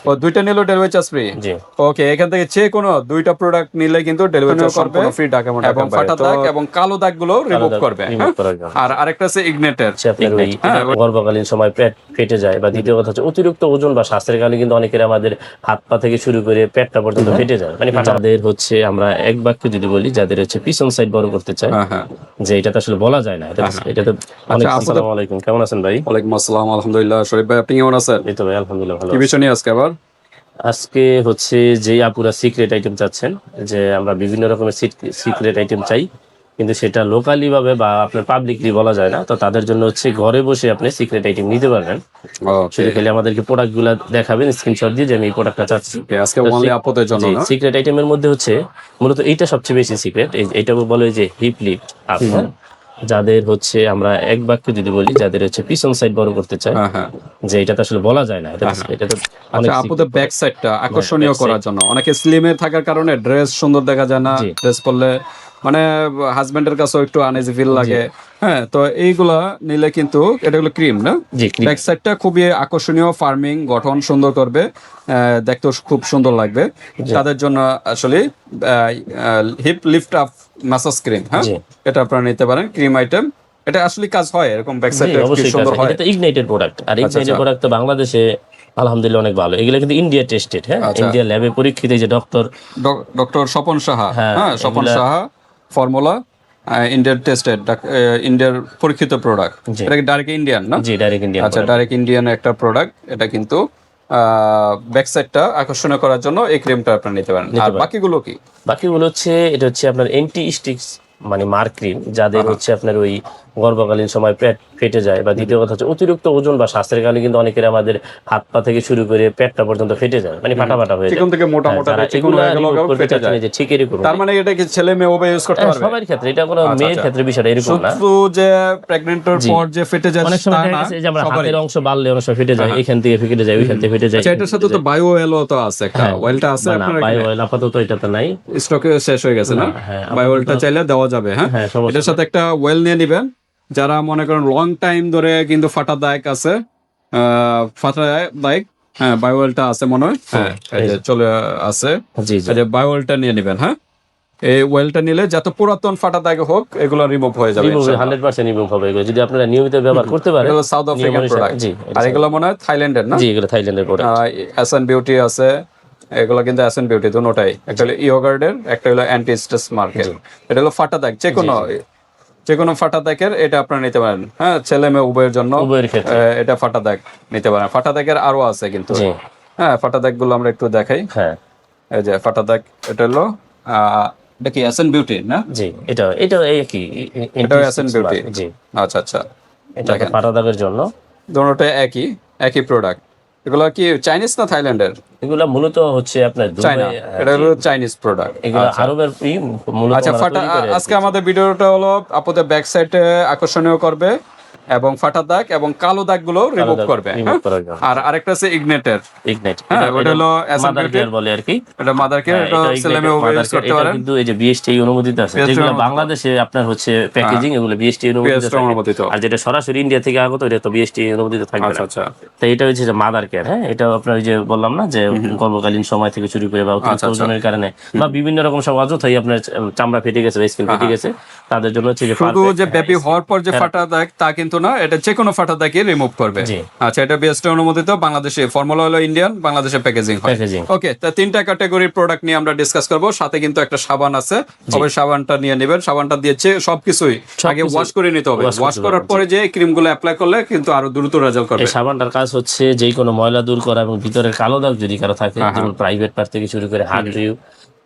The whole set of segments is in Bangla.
ও দুইটা নিলেও ডেলিভারি চার্জ ফ্রি। জি ওকে, এখান থেকে যে কোনো দুইটা প্রোডাক্ট নিলে কিন্তু ডেলিভারি চার্জ করবে ফ্রি, ঢাকা এবং ফাটা দাগ এবং কালো দাগগুলো রিমুভ করবে। আর আরেকটা আছে ইগনেটর। গর্ভকালীন সময় পেট ফেটে যায়, বা দ্বিতীয় কথা হচ্ছে অতিরিক্ত ওজন বা স্বাস্থ্যের কারণে কিন্তু অনেকের আমাদের হাত পা থেকে শুরু করে পেটটা পর্যন্ত ফেটে যায়, মানে যাদের হচ্ছে আমরা এক বাক্য যদি বলি, যাদের হচ্ছে পিছন সাইড বড় করতে চায়, যে এটা তো আসলে বলা যায় না, এটা তো অনেক। আসসালামু আলাইকুম, কেমন আছেন ভাই? ওয়ালাইকুম আসসালাম, আলহামদুলিল্লাহ। শরীফ ভাই আপনি কেমন আছেন? এই তো ভাই আলহামদুলিল্লাহ ভালো। কি বিষয় নিয়ে আজকে আবার? আজকে হচ্ছে যে আপুরা সিক্রেট আইটেম চাচ্ছেন, যে আমরা বিভিন্ন রকমের সিক্রেট আইটেম চাই, কিন্তু সেটা লোকালি ভাবে বা আপনার পাবলিকলি বলা যায় না, তো তাদের জন্য হচ্ছে ঘরে বসে আপনি সিক্রেট আইটেম নিতে পারবেন। শুধু খালি আমাদেরকে প্রোডাক্ট গুলা দেখাবেন স্ক্রিনশট দিয়ে, যে আমি এই প্রোডাক্টটা চাচ্ছি। আজকে অনলি আপুদের জন্য না? সিক্রেট আইটেমের মধ্যে হচ্ছে মূলত এইটা সবচেয়ে বেশি সিক্রেট। এইটা বলে যে হিপ লিফট আপ, যাদের হচ্ছে আমরা এক বাক্য যদি বলি, যাদের হচ্ছে পিছন সাইড বড় করতে চায়, যে এটা তো আসলে বলা যায় না, এটা তো অনেক। আপুদের ব্যাক সাইডটা আকর্ষণীয় করার জন্য, অনেকে স্লিমে থাকার কারণে ড্রেস সুন্দর দেখা যায় না, ড্রেস পরলে মানে হাজবেন্ডের কাছেও একটু আনইজি ফিল লাগে। হ্যাঁ, তো এইগুলা নিলে কিন্তু এটা হলো ক্রিম না, ব্যাক সাইডটা খুবই আকর্ষণীয়, ফার্মিং গঠন সুন্দর করবে, দেখতেও খুব সুন্দর লাগবে। তাদের জন্য আসলে hip lift up massage cream, হ্যাঁ এটা আপনারা নিতে পারেন। ক্রিম আইটেম, এটা আসলে কাজ হয় এরকম ব্যাক সাইডে সুন্দর হয়। এটা ইগনাইটেড প্রোডাক্ট, আর ইগনাইটেড প্রোডাক্ট তো বাংলাদেশে আলহামদুলিল্লাহ অনেক ভালো। এগুলো কিন্তু ইন্ডিয়া টেস্টেড, হ্যাঁ ইন্ডিয়া ল্যাবে পরীক্ষিত। যে ডক্টর স্বপন সাহা, হ্যাঁ স্বপন সাহা ফর্মুলা, ইন্ডিয়ার টেস্টেড, ইন্ডিয়ার পরীক্ষিত প্রোডাক্ট। এটা কি ডাইরেক্ট ইন্ডিয়ান না? জি ডাইরেক্ট ইন্ডিয়ান। আচ্ছা, ডাইরেক্ট ইন্ডিয়ান একটা প্রোডাক্ট। এটা কিন্তু ব্যাক সাইডটা আকর্ষণীয় করার জন্য এই ক্রিমটা আপনারা নিতে পারেন। আর বাকিগুলো কি? বাকিগুলো হচ্ছে এটা হচ্ছে আপনার এন্টি স্টিক্স মানে মার্ক ক্রিম, যাদের হচ্ছে আপনার ওই গর্ভকালীন সময় পেট ফেটে যায়, বা দ্বিতীয় কথা হচ্ছে অতিরিক্ত ওজন বা স্বাস্থ্যের কারণে কিন্তু অনেকের আমাদের হাত পা থেকে শুরু করে পেটটা পর্যন্ত ফেটে যায়, মানে ফাটা হয়ে যায়। চিকন থেকে মোটা মোটা চিকন হয়ে গেল, ফেটে যায়। যে ঠিক এরকম। তার মানে এটা কি ছেলে মেয়ে উভয় ইউজ করতে পারবে? সবার ক্ষেত্রে, এটা কোনো মেয়ের ক্ষেত্রে বিষয়টা এরকম না। শুধু যে প্রেগন্যান্টের পর যে ফেটে যায় অনেক সময় দেখা গেছে যে আমরা হাতের অংশ বাড়লে অনেক সময় ফেটে যায়, এখান থেকে ফেটে যায়, ওইখান থেকে ফেটে যায়। আচ্ছা, এটার সাথে তো বায়ো অয়েলও তো আছে, একটা অয়েলটা আছে আপনার? বায়ো অয়েল আপাতত এটাতে নাই, স্টকে শেষ হয়ে গেছে না? বায়ো অয়েলটা চাইলে দেওয়া যাবে। হ্যাঁ, এটার সাথে একটা অয়েল নিয়ে নেবেন। যারা মনে করেন লং টাইম ধরে কিন্তু ফাটা দাগ আছে, ফাটা দাগ, হ্যাঁ বায়ো অয়েলটা আছে মনে হয়, হ্যাঁ চলে আছে। বায়ো অয়েলটা নিয়ে নেবেন। হ্যাঁ, এই অয়েলটা নিলে যত পুরাতন ফাটা দাগ হোক এগুলো রিমুভ হয়ে যাবে, 100% রিমুভ হবে এগুলো যদি আপনারা নিয়মিত ব্যবহার করতে পারেন। এগুলো সাউথ আফ্রিকান প্রোডাক্ট। আর এগুলো মনে হয় থাইল্যান্ডের না? জি এগুলো থাইল্যান্ডের প্রোডাক্ট। এসএন বিউটি আছে, এগুলো কিন্তু এসএন বিউটি দুটোটাই। একটা হলো ইয়োগার্ডের, একটা হলো অ্যান্টি স্ট্রেস মার্কের। এটা হলো ফাটা দাগ, যে কোনো ফাটা দাগের এটা আপনারা নিতে পারেন। হ্যাঁ, ছেলে মেয়ে উভয়ের জন্য এটা ফাটা দাগ নিতে পারেন। ফাটা দাগের আরো আছে কিন্তু, হ্যাঁ ফাটা দাগ গুলো আমরা একটু দেখাই। হ্যাঁ, এই যে ফাটা দাগ, এটা হলো এটা কি এসএন বিউটি না? জি এটা কি এটা এসএন বিউটি। জি আচ্ছা আচ্ছা, এটা ফাটা দাগের জন্য দুটোটা একই প্রোডাক্ট। এগুলো কি চাইনিজ না থাইল্যান্ডের? এগুলা মূলত হচ্ছে আপনার চায়না, এটা হলো চাইনিজ প্রোডাক্ট। এগুলো আরবের মূলত। আচ্ছা, আজকে আমাদের ভিডিওটা হলো আপনাদের ব্যাক সাইডে আকর্ষণীয় করবে এবং ফাটা দাগ এবং কালো দাগগুলো রিমুভ করবে। আর আরেকটা আছে ইগনেটর। হ্যাঁ, ওটা হলো মাদার কেয়ার বলে আর কি। এটা মাদার কেয়ার, এটা ছেলেমে ওভার ইউজ করতে পারেন। কিন্তু এই যে বিএসটি অনুমোদিত আছে, যেগুলো বাংলাদেশে আপনার হচ্ছে প্যাকেজিং, এগুলো বিএসটি অনুমোদিত। আর যেটা সরাসরি ইন্ডিয়া থেকে আগত, এটা তো বিএসটি অনুমোদিত থাকবে। আচ্ছা আচ্ছা, তো এটা হচ্ছে যে মাদার কেয়ার। হ্যাঁ, এটা আপনার ওই যে বললাম না, যে গর্ভকালীন সময় থেকে শুরু করে বা অতিরিক্ত ওজনের কারণে বা বিভিন্ন রকম সব অযথাই আপনার চামড়া ফেটে গেছে, স্কিন ফেটে গেছে, তাদের জন্য হচ্ছে যে শুধু যে বেবি হওয়ার পর যে ফাটা দাগ তা কিন্তু না, এটা যে কোনো ফাটা দাগকে রিমুভ করবে। আচ্ছা, এটা বিএসটি অনুমোদিত, বাংলাদেশে ফর্মুলা হলো ইন্ডিয়ান, বাংলাদেশে প্যাকেজিং হয়। ওকে, তা তিনটা ক্যাটাগরির প্রোডাক্ট নিয়ে আমরা ডিসকাস করব। সাথে কিন্তু একটা সাবান আছে, তবে সাবানটা নিয়ে নেবেন। সাবানটা দিয়েছে সবকিছুই আগে ওয়াশ করে নিতে হবে। ওয়াশ করার পরে যে ক্রিমগুলো অ্যাপ্লাই করলে কিন্তু আরো দ্রুত রেজাল্ট করবে। এই সাবানটার কাজ হচ্ছে যে কোনো ময়লা দূর করা এবং ভিতরের কালো দাগ যদি কারো থাকে, যেমন প্রাইভেট পার্ট থেকে শুরু করে হাত,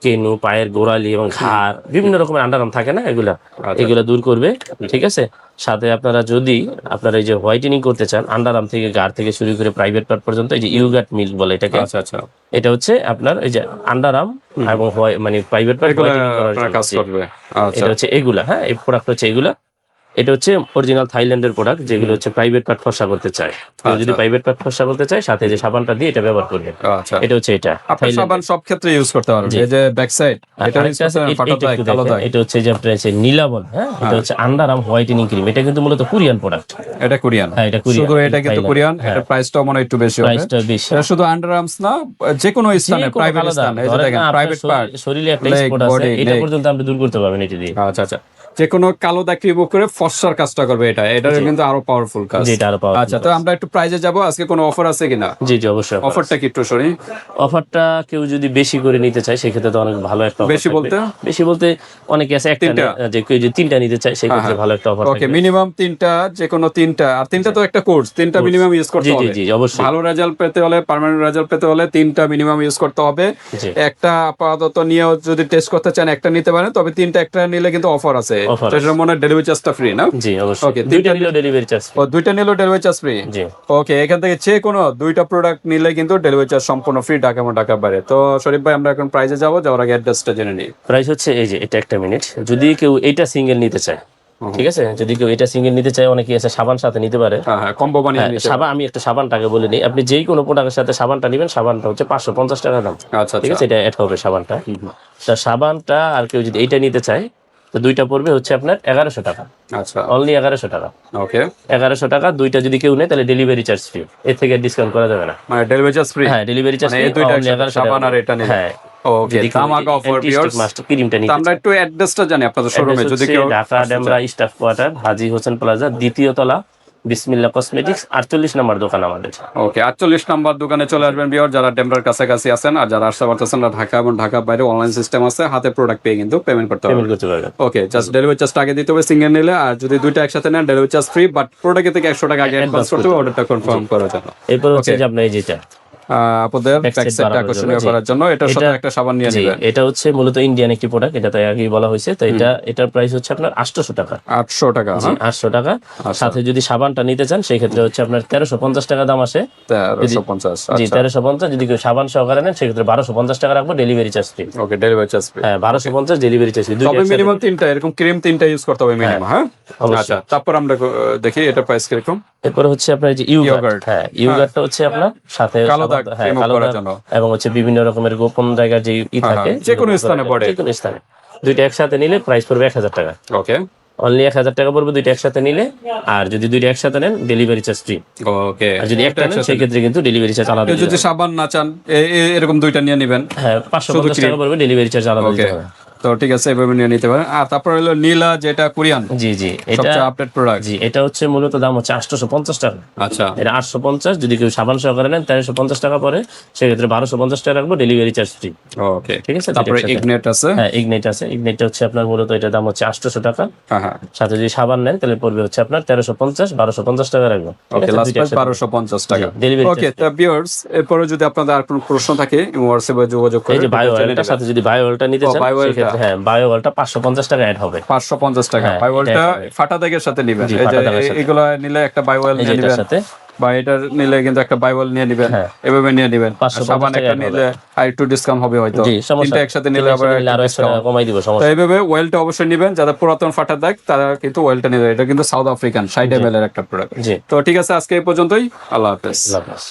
কেনু, পায়ের গোড়ালি এবং ঘাড়, বিভিন্ন রকমের আন্ডারআর্ম থাকে না, এগুলা দূর করবে। ঠিক আছে, সাথে আপনারা যদি এই যে হোয়াইটেনিং করতে চান, আন্ডারআর্ম থেকে ঘাড় থেকে শুরু করে প্রাইভেট পার্ট পর্যন্ত, এই যে ইউগাট মিল্ক বলে এটাকে। আচ্ছা আচ্ছা, এটা হচ্ছে আপনার এই যে আন্ডারআর্ম এবং মানে প্রাইভেট পার্ট হোয়াইটেনিং করার কাজ করবে। এটা হচ্ছে এগুলা। হ্যাঁ, এই প্রোডাক্ট হচ্ছে এগুলা। এটা হচ্ছে অরিজিনাল থাইল্যান্ডের প্রোডাক্ট, যেগুলো হচ্ছে প্রাইভেট পার্ট ফর্সা করতে চায়। কেউ যদি প্রাইভেট পার্ট ফর্সা করতে চায়, সাথে যে সাবানটা দিয়ে এটা ব্যবহার করবে। আচ্ছা, এটা হচ্ছে এটা আপনার সাবান সব ক্ষেত্রে ইউজ করতে পারবেন। এই যে ব্যাক সাইড এটা আরেকটা আছে, এটা হচ্ছে যে আপনার আছে নীলাবন। হ্যাঁ, এটা হচ্ছে আন্ডার আর্ম হোয়াইটেনিং ক্রিম। এটা কিন্তু মূলত কোরিয়ান প্রোডাক্ট। এটা কোরিয়ান? হ্যাঁ, এটা কোরিয়ান। শুধু এটা কিন্তু কোরিয়ান। এটা প্রাইসটাও মনে হয় একটু বেশি হবে। প্রাইসটা বেশি। এটা শুধু আন্ডার আর্মস না, যে কোনো স্থানে, প্রাইভেট স্থানে, এই যে দেখেন প্রাইভেট পার্ট, শরীরে একটা স্পট আছে, এটা পর্যন্ত আপনি দূর করতে পারবেন এটা দিয়ে। আচ্ছা আচ্ছা, যে কোনো কালো দাগ রিমুভ করে ফর্সার কাজটা করবে এটা। এটা কিন্তু আরো পাওয়ারফুল কাজ। জি, এটা আরো পাওয়ারফুল। আচ্ছা, তো আমরা একটু প্রাইজে যাব। আজকে কোনো অফার আছে কিনা? জি জি, অবশ্যই। অফারটা কি একটু শুনি। অফারটা কেউ যদি বেশি করে নিতে চায় সেক্ষেত্রে তো অনেক ভালো একটা offer বেশি থাকবে। বলতে? বেশি বলতে অনেকে আছে একটা যে কেউ যদি 3টা নিতে চায় সেক্ষেত্রে ভালো একটা অফার ওকে, থাকবে। মিনিমাম 3টা, যে কোনো 3টা। আর 3টা তো একটা কোর্স, 3টা মিনিমাম ইউজ করতে জি জি হবে। জি, অবশ্যই। ভালো রেজাল্ট পেতে হলে, পার্মানেন্ট রেজাল্ট পেতে হলে 3টা মিনিমাম ইউজ করতে হবে। জি। একটা আপাতত নিয়েও যদি টেস্ট করতে চান একটা নিতে পারেন, তবে 3টা একটা নিলে কিন্তু অফার আছে। Offer সেটার মনে হয় ডেলিভারি চার্জটা ফ্রি না? জি, অবশ্যই। ওকে, 2টা নিলেও ডেলিভারি চার্জ। ও 2টা নিলেও ডেলিভারি চার্জ ফ্রি? জি। ওকে, এখান থেকে যে কোনো 2টা প্রোডাক্ট নিলে কিন্তু ডেলিভারি চার্জ সম্পূর্ণ ফ্রি, ঢাকা এবং ঢাকা বাইরে। তো শরীফ ভাই, আমরা এখন প্রাইসে যাবো, যাওয়ার আগে অ্যাড্রেসটা জেনে নিই। প্রাইস হচ্ছে এই যে এটা, একটা মিনিট। যদি কেউ এটা সিঙ্গেল নিতে চায়, ঠিক আছে, যদি কেউ এটা সিঙ্গেল নিতে চায়, অনেকে আছে সাবান সাথে নিতে পারে। হ্যাঁ হ্যাঁ, কম্বো বানিয়ে হ্যাঁ, নিতে। সাবান আমি একটা সাবানটাকে বলে নিই। আপনি যেই কোনো প্রোডাক্টের সাথে সাবানটা নেবেন, সাবানটা হচ্ছে 550 টাকা দাম। আচ্ছা ঠিক আছে, এটা অ্যাড হবে সাবানটা। তা সাবানটা আর কেউ যদি এইটা নিতে চায়, তো 2টা পড়বে হচ্ছে আপনার 1100 টাকা। আচ্ছা, অনলি 1100 টাকা। ওকে, 1100 টাকা। 2টা যদি কেউ নেয় তাহলে ডেলিভারি চার্জ ফ্রি, এর থেকে ডিসকাউন্ট করা যাবে না। মানে ডেলিভারি চার্জ ফ্রি? হ্যাঁ, ডেলিভারি চার্জ মানে ফ্রি। এই দুইটা অনলি 1100 সাবান টাকা। আর এটা নিলে? হ্যাঁ, ওকে, ধামাকা অফার ভিউয়ার্স। মাস্টার ক্রিমটা নিতে আমরা একটু অ্যাড্রেসটা জানি আপনাদের শোরুমে, যদি কেউ ঢাকা ডেমরা স্টাফ কোয়ার্টার, হাজী হোসেন প্লাজা, 2য় তলা, বিসমিল্লাহ কসমেটিক্স, 48 নম্বর দোকান আমাদের। ওকে, 48 নাম্বার দোকানে চলে আসবেন ভিউয়ার, যারা ডেমরার কাছাকাছি আছেন। আর যারা আসতে পারতেছেন না, ঢাকা এবং ঢাকার বাইরে অনলাইন সিস্টেম আছে, হাতে প্রোডাক্ট পেয়ে কিন্তু পেমেন্ট করতে হবে। পেমেন্ট করতে পারবেন। ওকে, জাস্ট ডেলিভারি চার্জটা আগে দিতে হবে সিঙ্গেল নিলে। আর যদি 2টা একসাথে নেন, delivery charge free, but product থেকে 100 টাকা আগে অ্যাডভান্স করতে হবে অর্ডারটা কনফার্ম করার জন্য। এরপর হচ্ছে যে আপনার এই যেটা আপনাদের ব্যাক সাইডটা আকর্ষণীয় করার জন্য এটার সাথে একটা সাবান নিয়ে জি, নেবেন। এটা হচ্ছে মূলত ইন্ডিয়ান একটি প্রোডাক্ট, এটা তো আগেই বলা হয়েছে। তো এটার প্রাইস হচ্ছে আপনার 800 টাকা। 800 টাকা? জি, 800 টাকা। সাথে যদি সাবানটা নিতে চান সেক্ষেত্রে হচ্ছে আপনার 1350 টাকা দাম আসে। 1350? জি, 1350। যদি কেউ সাবান সহকারে নেন সেক্ষেত্রে 1250 টাকা রাখবো, ডেলিভারি চার্জ ফ্রি। ওকে, ডেলিভারি চার্জ ফ্রি। হ্যাঁ, 1250 ডেলিভারি চার্জ ফ্রি। তবে মিনিমাম 3টা এরকম ক্রিম 3টা ইউজ করতে হবে মিনিমাম। হ্যাঁ, আচ্ছা, তারপর আমরা দেখি এটা প্রাইস কিরকম। এরপরে হচ্ছে আপনার এই যে ইয়োগার্ট। হ্যাঁ, ইয়োগার্টটা হচ্ছে আপনার সাথে কালো দাগ হ্যাঁ, remove কালো করার দাগ জন্য। এবং হচ্ছে বিভিন্ন রকমের গোপন জায়গার যে থাকে, যে কোনো স্থানে পড়ে। যে কোনো স্থানে। 2টা একসাথে নিলে প্রাইস পড়বে 1000 টাকা। ওকে, অনলি 1000 টাকা পড়বে 2টা একসাথে নিলে। আর যদি 2টা একসাথে নেন ডেলিভারি চার্জ ফ্রি। ওকে, আর যদি একটা নেন সেক্ষেত্রে কিন্তু ডেলিভারি চার্জ আলাদা দিতে যদি হবে। সাবান না চান, এরকম 2টা নিয়ে নেবেন। হ্যাঁ, 550 টাকা পড়বে, ডেলিভারি চার্জ আলাদা দিতে হবে। তো ঠিক আছে, এভাবে নিয়ে নিতে পারেন। আর তারপর হলো নীলা, যেটা কোরিয়ান, জি জি, এটা সবচেয়ে আপডেট প্রোডাক্ট। জি, এটা হচ্ছে মূলত দাম হচ্ছে 850 টাকা। আচ্ছা, এটা 850। যদি কেউ সাবান সহকারে নেন 1350 টাকা পরে, সেক্ষেত্রে 1250 টাকা রাখবো, ডেলিভারি চার্জ ফ্রি। ওকে, ঠিক আছে। তারপরে ইগনেট আছে। হ্যাঁ, ইগনেট আছে। ইগনেটটা হচ্ছে আপনার মূলত এটার দাম হচ্ছে 800 টাকা। হ্যাঁ হ্যাঁ, সাথে যদি সাবান নেন তাহলে পড়বে হচ্ছে আপনার 1350, 1250 টাকা রাখবো। ওকে, লাস্ট প্রাইস 1250 টাকা। ডেলিভারি ওকে, তো ভিউয়ার্স, এরপরে যদি আপনাদের আর কোনো প্রশ্ন থাকে হোয়াটসঅ্যাপে যোগাযোগ করে। এই যে বায়ো অয়েলটার সাথে যদি বায়ো অয়েলটা নিতে চান সেক্ষেত্রে হ্যাঁ, বায়ো অয়েলটা 550 টাকা অ্যাড হবে। 550 টাকা। হ্যাঁ, বাই ওয়েলটা এটা ফাটা দাগের সাথে নেবেন। জি, এই যে ফাটা দাগের সাথে। এগুলো নিলে একটা বাই ওয়েল নিয়ে এটার নেবেন, সাথে বা এটার নিলে কিন্তু একটা বাই ওয়েল নিয়ে নেবেন। হ্যাঁ। এভাবে নিয়ে নেবেন। 550 সাবান টাকা একটা add নিলে আর একটু ডিসকাউন্ট হবে হয়তো। জি, সমস্যা তিনটা একসাথে নিলে আবার আরো 100 টাকা কমাই দিব, তো সমস্যা। এইভাবে ওয়েলটা অবশ্যই নেবেন। যারা পুরাতন ফাটা দাগ তারা কিন্তু ওয়েলটা নেবে। এটা কিন্তু সাউথ আফ্রিকান 60 ml এর একটা প্রোডাক্ট। জি, তো ঠিক আছে, আজকে এই পর্যন্তই। আল্লাহ হাফেজ। আল্লাহ হাফেজ।